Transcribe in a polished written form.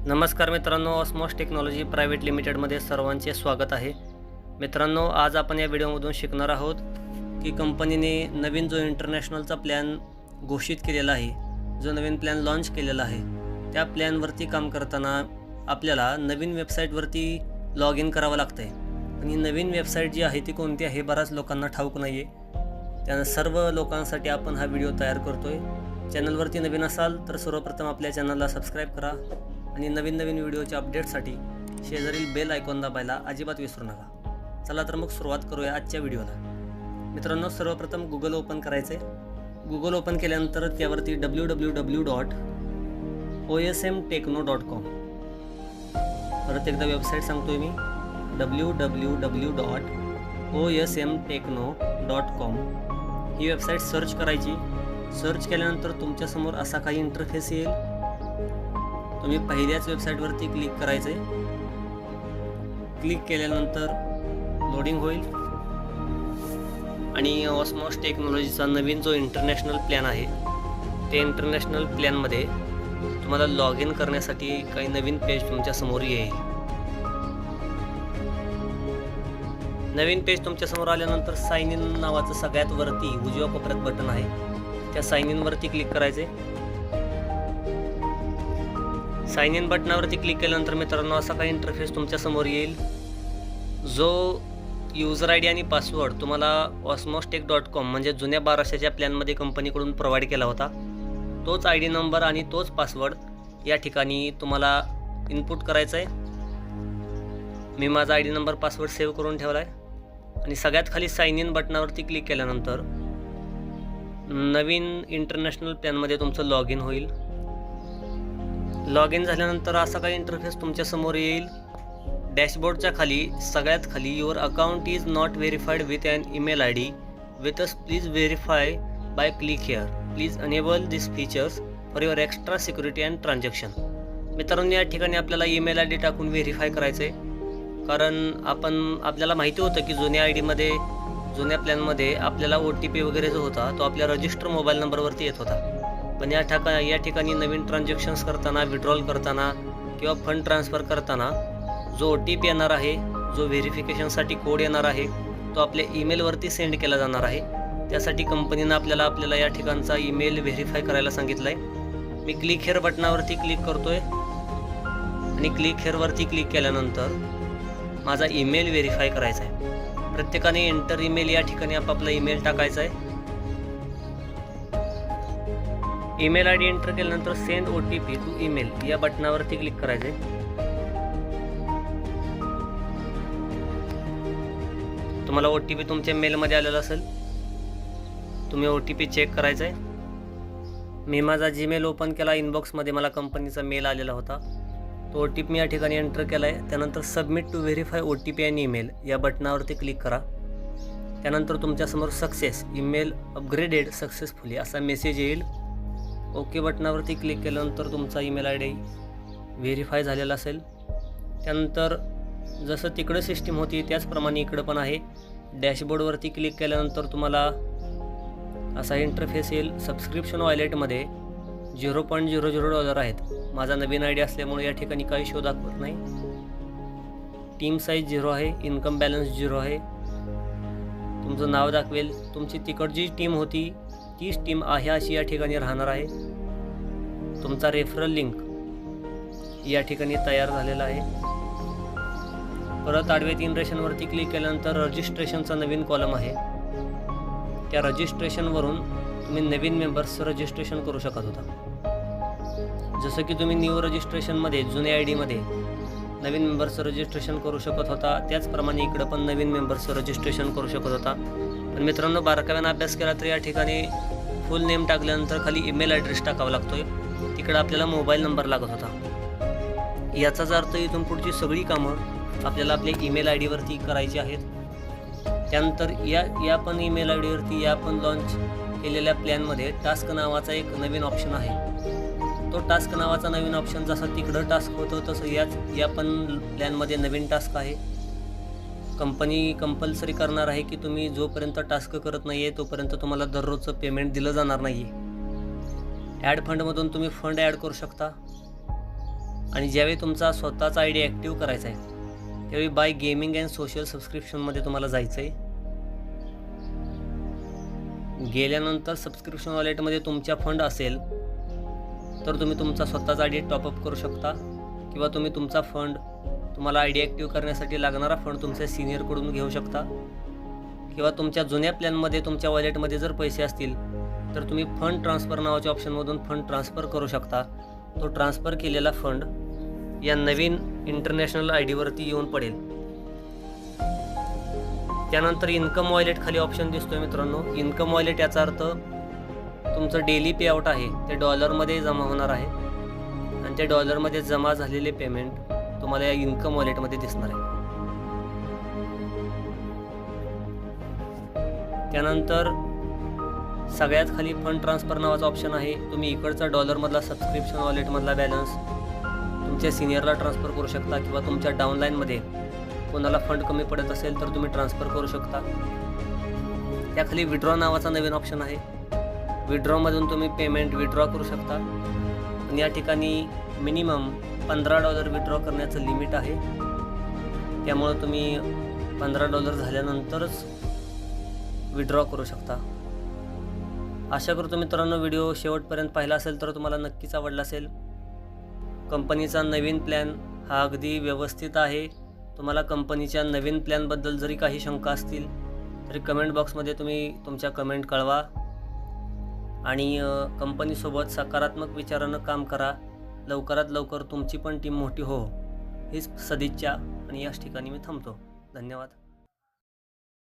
नमस्कार मित्रांनो, ऑस्मॉस technology private लिमिटेडमध्ये सर्वांचे स्वागत आहे. मित्रांनो, आज आपण या व्हिडिओमधून शिकणार आहोत की कंपनीने नवीन जो इंटरनॅशनलचा प्लॅन घोषित केलेला आहे, जो नवीन प्लॅन लॉन्च केलेला आहे, त्या प्लॅनवरती काम करताना आपल्याला नवीन वेबसाईटवरती लॉग इन करावं लागतं आहे. आणि नवीन वेबसाईट जी आहे ती कोणती आहे बऱ्याच लोकांना ठाऊक नाही आहे. त्या सर्व लोकांसाठी आपण हा व्हिडिओ तयार करतो आहे. चॅनलवरती नवीन असाल तर सर्वप्रथम आपल्या चॅनलला सबस्क्राईब करा आणि नवीन व्हिडिओच्या अपडेटसाठी शेजारील बेल आयकॉन दाबायला अजिबात विसरू नका. चला तर मग सुरुवात करूया आजच्या व्हिडिओला. मित्रांनो, सर्वप्रथम गुगल ओपन करायचं आहे. गुगल ओपन केल्यानंतर त्यावरती www.osmtechno.com परत एकदा वेबसाईट सांगतोय मी, www.osmtechno.com ही वेबसाईट सर्च करायची. सर्च केल्यानंतर तुमच्यासमोर असा काही इंटरफेस येईल. तुम्ही पहिल्याच वेबसाईटवरती क्लिक करायचं आहे. क्लिक केल्यानंतर लोडिंग होईल आणि ऑस्मॉस टेक्नॉलॉजीचा नवीन जो इंटरनॅशनल प्लॅन आहे, ते इंटरनॅशनल प्लॅनमध्ये तुम्हाला लॉग इन करण्यासाठी काही नवीन पेज तुमच्यासमोर येईल. नवीन पेज तुमच्यासमोर आल्यानंतर साइन इन नावाचं सगळ्यात वरती उजव्या कोपऱ्यात बटन आहे, त्या साइन इनवरती क्लिक करायचे. साइन इन बटनावरती क्लिक केल्यानंतर मित्रांनो असा काही इंटरफेस तुमच्यासमोर येईल. जो यूजर आय डी आणि पासवर्ड तुम्हाला osmostech.com म्हणजे जुन्या 1200च्या प्लॅनमध्ये कंपनीकडून प्रोव्हाइड केला होता, तोच आय डी नंबर आणि तोच पासवर्ड या ठिकाणी तुम्हाला इनपुट करायचा आहे. मी माझा I D number password save करून ठेवला आहे. आणि सगळ्यात खाली साइन इन बटनावरती क्लिक केल्यानंतर नवीन इंटरनॅशनल प्लॅनमध्ये तुमचं लॉग इन होईल. लॉग इन झाल्यानंतर असा काही इंटरफेस तुमच्यासमोर येईल. डॅशबोर्डच्या खाली सगळ्यात खाली your account is not verified with an email I D with us, please verify by click here, please enable this features for your extra security and transaction. मित्रांनो, या ठिकाणी आपल्याला ईमेल आय डी टाकून व्हेरीफाय करायचं आहे. कारण आपल्याला माहिती होतं की जुन्या आय डीमध्ये, जुन्या प्लॅनमध्ये आपल्याला OTP वगैरे जो होता तो आपल्या रजिस्टर मोबाईल नंबरवरती येत होता. पण या ठिकाणी नवीन ट्रान्झॅक्शन्स करताना, विड्रॉल करताना किंवा फंड ट्रान्सफर करताना जो OTP येणार आहे, जो व्हेरिफिकेशनसाठी कोड येणार आहे, तो आपल्या ईमेलवरती सेंड केला जाणार आहे. त्यासाठी कंपनीनं आपल्याला या ठिकाणचा ईमेल व्हेरीफाय करायला सांगितलं आहे. मी क्लिक हेअर बटनावरती क्लिक करतो आहे आणि क्लिक हेअरवरती क्लिक केल्यानंतर माझा ईमेल व्हेरीफाय करायचा आहे. प्रत्येकाने एंटर ईमेल या ठिकाणी आपापला ईमेल टाकायचा आहे. ईमेल आय डी एंटर केल्यानंतर सेंड OTP टू ईमेल या बटनावरती क्लिक करायचे. तुम्हाला OTP तुमच्या मेलमध्ये आलेला असेल, तुम्ही OTP चेक करायचा आहे. मी माझा जीमेल ओपन केला. इनबॉक्समध्ये मला कंपनीचा मेल आलेला होता, तो OTP मी या ठिकाणी एंटर केला आहे. त्यानंतर submit to verify OTP and email या बटनावरती क्लिक करा. त्यानंतर तुमच्यासमोर सक्सेस, ईमेल अपग्रेडेड सक्सेसफुली असा मेसेज येईल. ओके बटनावरती क्लिक केल्यानंतर तुमचा ईमेल आय डी व्हेरीफाय झालेला असेल. त्यानंतर जसं तिकडं सिस्टीम होती त्याचप्रमाणे इकडं पण आहे. डॅशबोर्डवरती क्लिक केल्यानंतर तुम्हाला असा इंटरफेस येईल. सबस्क्रिप्शन वॉलेटमध्ये $0.00 आहेत. माझा नवीन आय डी असल्यामुळे या ठिकाणी काही शो दाखवत नाही. टीम साईज 0 आहे. इन्कम बॅलन्स 0 आहे. तुमचं नाव दाखवेल. तुमची तिकडची टीम होती तीच टीम आहे अशी या ठिकाणी राहणार आहे. तुमचा रेफरल लिंक या ठिकाणी तयार झालेला आहे. परत आडव्या 3 रेषांवरती क्लिक केल्यानंतर रजिस्ट्रेशनचा नवीन कॉलम आहे. त्या रजिस्ट्रेशनवरून तुम्ही नवीन मेंबर्स रजिस्ट्रेशन करू शकत होता. जसं की तुम्ही न्यू रजिस्ट्रेशनमध्ये जुन्या आय डीमध्ये नवीन मेंबर्स रजिस्ट्रेशन करू शकत होता, त्याचप्रमाणे इकडं पण नवीन मेंबर्स रजिस्ट्रेशन करू शकत होता. पण मित्रांनो, बारकाव्यानं अभ्यास केला तर या ठिकाणी फुल नेम टाकल्यानंतर खाली ईमेल ॲड्रेस टाकावा लागतोय. तिकडं आपल्याला मोबाईल नंबर लागत होता. याचाच अर्थ इथून पुढची सगळी कामं आपल्याला आपल्या ईमेल आय डीवरती करायची आहेत. त्यानंतर या पण ईमेल आय डीवरती या पण लॉन्च केलेल्या प्लॅनमध्ये टास्क नावाचा एक नवीन ऑप्शन आहे. तो टास्क नावाचा नवीन ऑप्शन जसा तिकडं टास्क होतो तसं या पण प्लॅनमध्ये नवीन टास्क आहे. कंपनी कंपल्सरी करणार आहे की तुम्ही जोपर्यंत टास्क करत नाही आहे तोपर्यंत तुम्हाला दररोजचं पेमेंट दिलं जाणार नाही आहे. ॲड फंडमधून तुम्ही फंड ॲड करू शकता. आणि ज्यावेळी तुमचा स्वतःचा आय डी ॲक्टिव्ह करायचा आहे त्यावेळी बाय गेमिंग अँड सोशल सबस्क्रिप्शनमध्ये तुम्हाला जायचं आहे. गेल्यानंतर सबस्क्रिप्शन वॉलेटमध्ये तुमच्या फंड असेल तर तुम्ही तुमचा स्वतःचा आय डी टॉपअप करू शकता, किंवा तुम्ही तुमचा फंड तुम्हाला आय डी ॲक्टिव्ह करण्यासाठी लागणारा फंड तुमच्या सिनियरकडून घेऊ शकता, किंवा तुमच्या जुन्या प्लॅनमध्ये तुमच्या वॉलेटमध्ये जर पैसे असतील तर तुम्ही फंड ट्रान्सफर नावाच्या ऑप्शनमधून फंड ट्रान्सफर करू शकता. तो ट्रान्सफर केलेला फंड या नवीन इंटरनॅशनल आय डीवरती येऊन पडेल. त्यानंतर इन्कम वॉलेट खाली ऑप्शन दिसतोय मित्रांनो. इन्कम वॉलेट याचा अर्थ तुमचं डेली पेआउट आहे ते डॉलरमध्ये जमा होणार आहे, आणि त्या डॉलरमध्ये जमा झालेले पेमेंट तुम्हाला या इन्कम वॉलेटमध्ये दिसणार आहे. त्यानंतर सगळ्यात खाली फंड ट्रान्सफर नावाचा ऑप्शन आहे. तुम्ही इकडचा डॉलरमधला सबस्क्रिप्शन वॉलेटमधला बॅलन्स तुमच्या सिनियरला ट्रान्सफर करू शकता, किंवा तुमच्या डाउनलाईनमध्ये कोणाला फंड कमी पडत असेल तर तुम्ही ट्रान्सफर करू शकता. त्याखाली विड्रॉ नावाचा नवीन ऑप्शन आहे. विड्रॉमधून तुम्ही पेमेंट विड्रॉ करू शकता, आणि या ठिकाणी मिनिमम $15 विड्रॉ करण्याचं लिमिट आहे. त्यामुळं तुम्ही $15 झाल्यानंतरच विड्रॉ करू शकता. आशा करतो मित्रांनो व्हिडिओ शेवटपर्यंत पाहिला असेल तर तुम्हाला नक्कीच आवडला असेल. कंपनीचा नवीन प्लॅन हा अगदी व्यवस्थित आहे. तुम्हाला कंपनीच्या नवीन प्लॅनबद्दल जरी काही शंका असतील तरी कमेंट बॉक्समध्ये तुम्ही तुमच्या कमेंट कळवा, आणि कंपनीसोबत सकारात्मक विचारानं काम करा. लवकरात लवकर तुमची पण टीम मोठी हो हीच सदिच्छा, आणि याच ठिकाणी मी थांबतो. धन्यवाद.